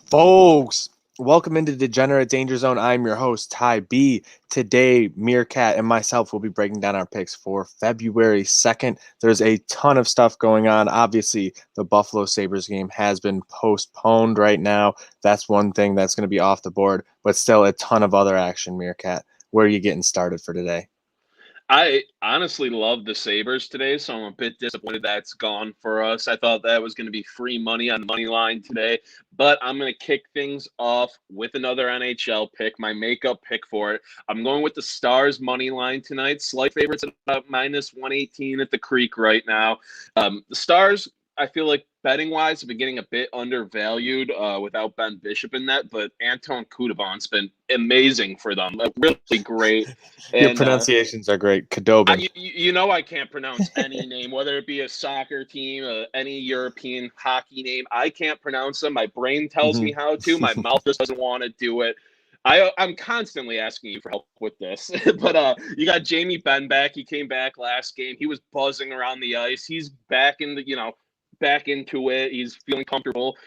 Folks, welcome into Degenerate Danger Zone. I'm your host, Ty B. Today, Meerkat and myself will be breaking down our picks for February 2nd. There's a ton of stuff going on. Obviously, the Buffalo Sabres game has been postponed right now. That's one thing that's going to be off the board, but still a ton of other action, Meerkat. Where are you getting started for today? I honestly love the Sabres today, so I'm a bit disappointed that's gone for us. I thought that was going to be free money on the money line today, but I'm going to kick things off with another NHL pick, my makeup pick for it. I'm going with the Stars money line tonight. Slight favorites at about minus 118 at the Creek right now. The Stars, I feel like betting wise, have been getting a bit undervalued without Ben Bishop in that, but Anton Kudavon's been amazing for them. Really great. Your And pronunciations are great. Kadobin. I can't pronounce any name, whether it be a soccer team, any European hockey name. I can't pronounce them. My brain tells me how to. My mouth just doesn't want to do it. I'm constantly asking you for help with this. But you got Jamie Benn back. He came back last game. He was buzzing around the ice. He's back in back into it. He's feeling comfortable.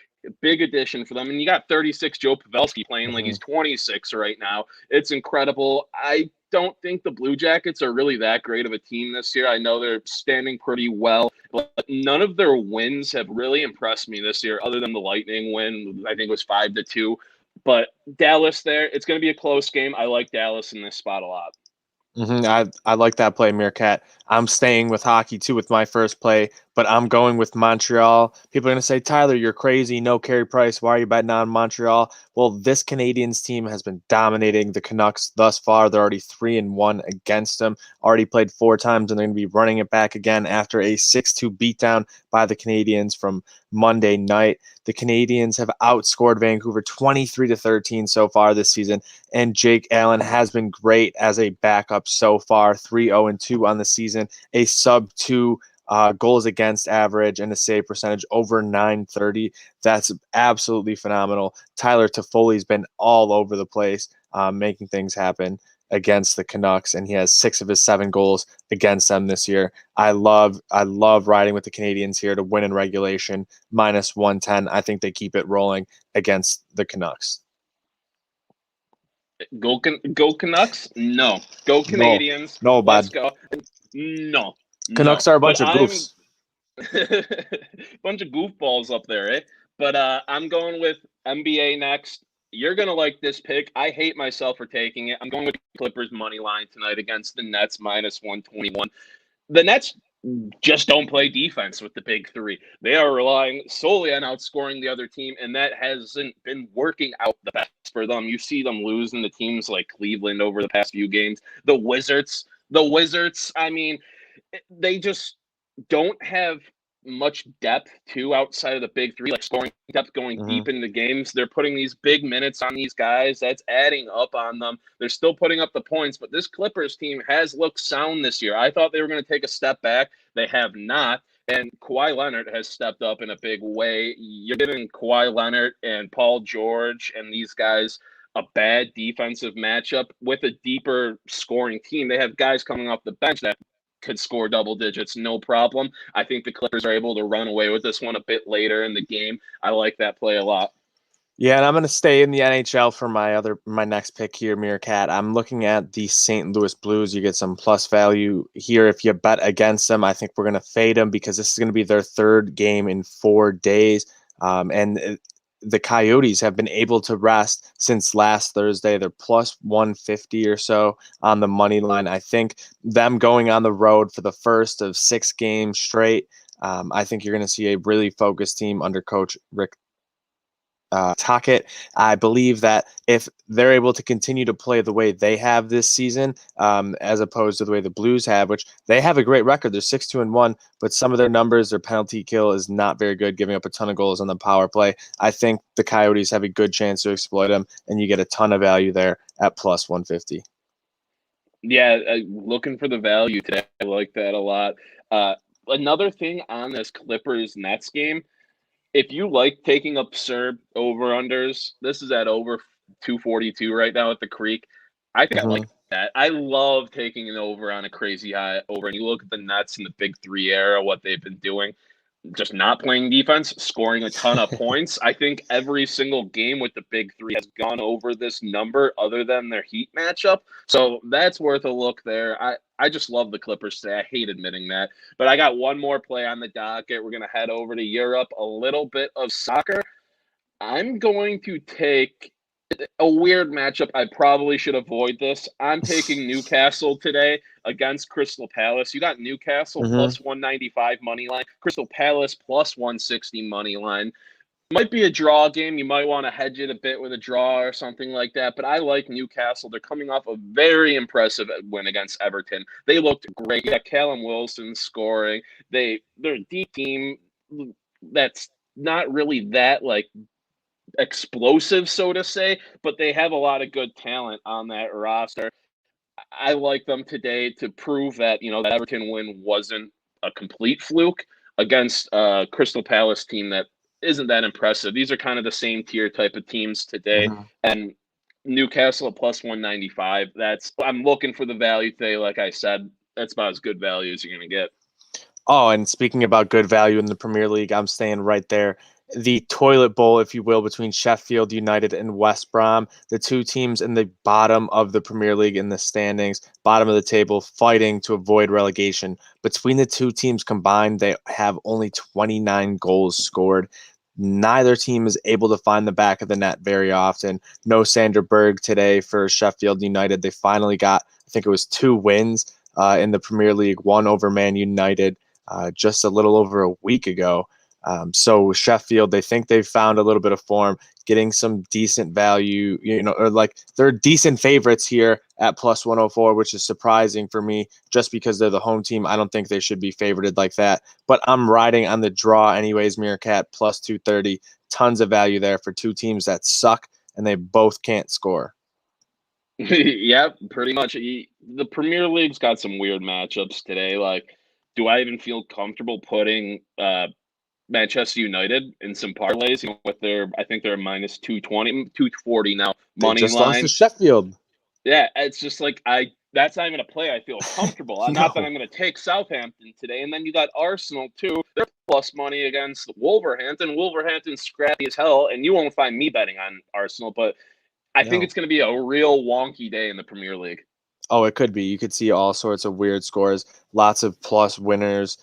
Big addition for them. And you got 36 Joe Pavelski playing like he's 26 right now. It's incredible. I don't think the Blue Jackets are really that great of a team this year. I know they're standing pretty well, but none of their wins have really impressed me this year, other than the Lightning win. I think it was 5-2. But Dallas there, it's going to be a close game. I like Dallas in this spot a lot. I like that play, Meerkat. I'm staying with hockey too with my first play, but I'm going with Montreal. People are going to say, Tyler, you're crazy. No Carey Price. Why are you betting on Montreal? Well, this Canadiens team has been dominating the Canucks thus far. They're already 3-1 against them. Already played 4 times, and they're going to be running it back again after a 6-2 beatdown by the Canadiens from Monday night. The Canadiens have outscored Vancouver 23-13 so far this season, and Jake Allen has been great as a backup so far. 3-0-2 on the season, a sub-2 goals against average, and a save percentage over 930. That's absolutely phenomenal. Tyler Toffoli's been all over the place, making things happen against the Canucks, and he has 6 of his 7 goals against them this year. I love riding with the Canadiens here to win in regulation, minus 110. I think they keep it rolling against the Canucks. Go Canucks? No. Go No, Canadians. no, Let's bud. go. No. No. Canucks are a But bunch of I'm goofs. bunch of goofballs up there, eh? But I'm going with NBA next. You're gonna like this pick. I hate myself for taking it. I'm going with Clippers money line tonight against the Nets minus 121. The Nets just don't play defense with the big three. They are relying solely on outscoring the other team, and that hasn't been working out the best for them. You see them losing to teams like Cleveland over the past few games. The Wizards, I mean, they just don't have much depth too outside of the big three, like scoring depth going Mm-hmm. deep into games. They're putting these big minutes on these guys. That's adding up on them. They're still putting up the points, but this Clippers team has looked sound this year. I thought they were going to take a step back. They have not. And Kawhi Leonard has stepped up in a big way. You're giving Kawhi Leonard and Paul George and these guys a bad defensive matchup with a deeper scoring team. They have guys coming off the bench that could score double digits, no problem. I think the Clippers are able to run away with this one a bit later in the game. I like that play a lot. Yeah, and I'm going to stay in the NHL for my next pick here, Meerkat. I'm looking at the St. Louis Blues. You get some plus value here if you bet against them. I think we're going to fade them because this is going to be their third game in 4 days. And the Coyotes have been able to rest since last Thursday. They're plus 150 or so on the money line. I think them going on the road for the first of 6 games straight. I think you're going to see a really focused team under coach Rick Tocchet. I believe that if they're able to continue to play the way they have this season, as opposed to the way the Blues have, which they have a great record, they're 6-2-1, but some of their numbers, their penalty kill is not very good, giving up a ton of goals on the power play. I think the Coyotes have a good chance to exploit them, and you get a ton of value there at plus 150. Yeah, looking for the value today. I like that a lot. Another thing on this Clippers Nets game, if you like taking absurd over unders, this is at over 242 right now at the Creek. I think I Mm-hmm. like that. I love taking an over on a crazy high over. And you look at the Nets in the big three era, what they've been doing. just not playing defense, scoring a ton of points. I think every single game with the big three has gone over this number other than their Heat matchup. So that's worth a look there. I just love the Clippers today. I hate admitting that. But I got one more play on the docket. We're going to head over to Europe, a little bit of soccer. I'm going to take a weird matchup. I probably should avoid this. I'm taking Newcastle today against Crystal Palace. You got Newcastle Mm-hmm. plus 195 money line, Crystal Palace plus 160 money line. Might be a draw game. You might want to hedge it a bit with a draw or something like that. But I like Newcastle. They're coming off a very impressive win against Everton. They looked great. You got Callum Wilson scoring. They're a deep team that's not really that like explosive, so to say, but they have a lot of good talent on that roster. I like them today to prove that, that Everton win wasn't a complete fluke against a Crystal Palace team that isn't that impressive. These are kind of the same tier type of teams today. Mm-hmm. And Newcastle at plus 195. I'm looking for the value today. Like I said, that's about as good value as you're going to get. Oh, and speaking about good value in the Premier League, I'm staying right there. The toilet bowl, if you will, between Sheffield United and West Brom, the two teams in the bottom of the Premier League in the standings, bottom of the table, fighting to avoid relegation. Between the two teams combined, they have only 29 goals scored. Neither team is able to find the back of the net very often. No Sander Berg today for Sheffield United. They finally got, I think it was 2 wins in the Premier League, one over Man United just a little over a week ago. So Sheffield, they think they've found a little bit of form, getting some decent value, or like they're decent favorites here at plus 104, which is surprising for me just because they're the home team. I don't think they should be favorited like that, but I'm riding on the draw anyways. Meerkat plus 230, tons of value there for two teams that suck and they both can't score. Yep, pretty much. The Premier League's got some weird matchups today. Like, do I even feel comfortable putting Manchester United in some parlays? With I think they're minus 220, 240 now They money just lost to line. Sheffield. Yeah, it's just like that's not even a play I feel comfortable. Not that No. I'm going to take Southampton today. And then you got Arsenal too. They're plus money against Wolverhampton. Wolverhampton's scrappy as hell, and you won't find me betting on Arsenal. But I think No. it's going to be a real wonky day in the Premier League. Oh, it could be. You could see all sorts of weird scores, lots of plus winners.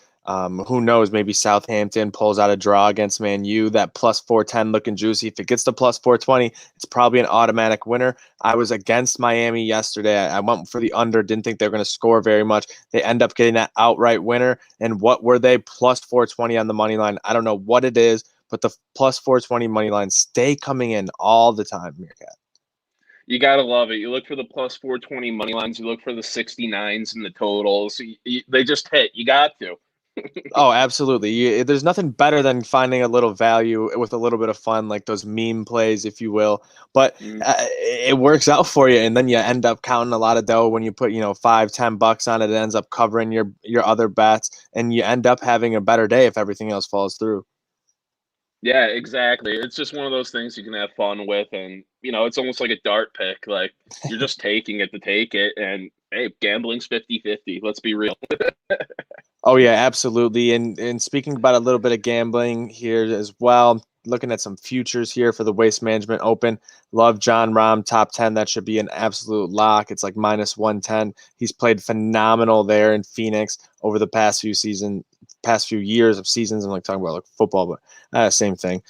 Who knows? Maybe Southampton pulls out a draw against Man U. That plus 410 looking juicy. If it gets to plus 420, it's probably an automatic winner. I was against Miami yesterday. I went for the under. Didn't think they were going to score very much. They end up getting that outright winner. And what were they? Plus 420 on the money line. I don't know what it is, but the plus 420 money lines stay coming in all the time, Meerkat. You gotta love it. You look for the plus 420 money lines. You look for the 69s and the totals. They just hit. You got to. Oh, absolutely. There's nothing better than finding a little value with a little bit of fun, like those meme plays, if you will. But it works out for you, and then you end up counting a lot of dough when you put, $5-10 on it. It ends up covering your other bets, and you end up having a better day if everything else falls through. Yeah, exactly. It's just one of those things you can have fun with, and it's almost like a dart pick. Like you're just taking it to take it, and hey, gambling's 50-50. Let's be real. Oh yeah, absolutely. And speaking about a little bit of gambling here as well, looking at some futures here for the Waste Management Open. Love John Rahm top 10. That should be an absolute lock. It's like minus 110. He's played phenomenal there in Phoenix over the past few years of seasons. I'm like talking about like football, but same thing.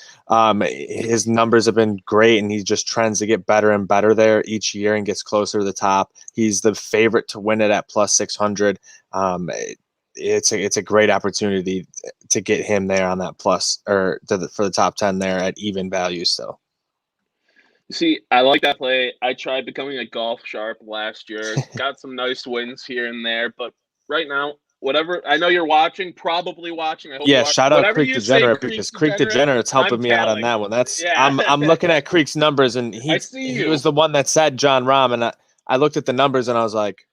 His numbers have been great, and he just trends to get better and better there each year and gets closer to the top. He's the favorite to win it at plus 600. It's a great opportunity to get him there on that plus or for the top 10 there at even value still. See, I like that play. I tried becoming a golf sharp last year. Got some nice wins here and there, but right now, whatever. I know you're watching, probably watching. I hope you Yeah, are. shout out Whatever Creek you say, Degenerate Creek because Creek Degenerate, Degenerate's I'm helping me out on telling. that one. That's Yeah. I'm looking at Creek's numbers, and I see he you. was the one that said John Rahm, and I looked at the numbers and I was like,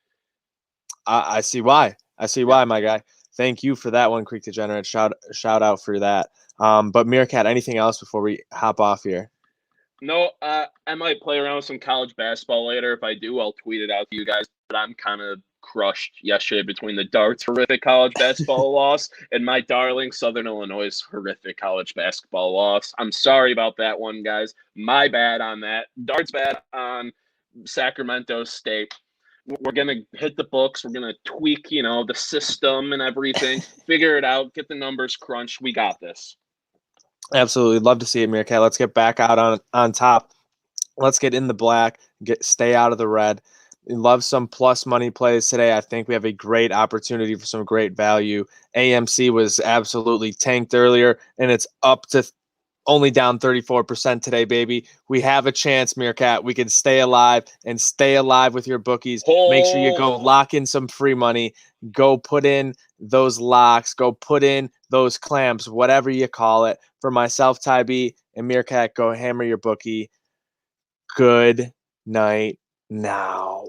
I see why. I see Yep. why, my guy. Thank you for that one, Creek Degenerate. Shout out for that. But Meerkat, anything else before we hop off here? No, I might play around with some college basketball later. If I do, I'll tweet it out to you guys. But I'm kind of crushed yesterday between the Darts' horrific college basketball loss and my darling Southern Illinois' horrific college basketball loss. I'm sorry about that one, guys. My bad on that. Darts bad on Sacramento State. We're going to hit the books. We're going to tweak, the system and everything, figure it out, get the numbers crunched. We got this. Absolutely. Love to see it, Meerkat. Let's get back out on top. Let's get in the black, stay out of the red. Love some plus money plays today. I think we have a great opportunity for some great value. AMC was absolutely tanked earlier, and it's up to only down 34% today, baby. We have a chance, Meerkat. We can stay alive and stay alive with your bookies. Make sure you go lock in some free money. Go put in those locks. Go put in those clamps, whatever you call it. For myself, Ty B, and Meerkat, go hammer your bookie. Good night now.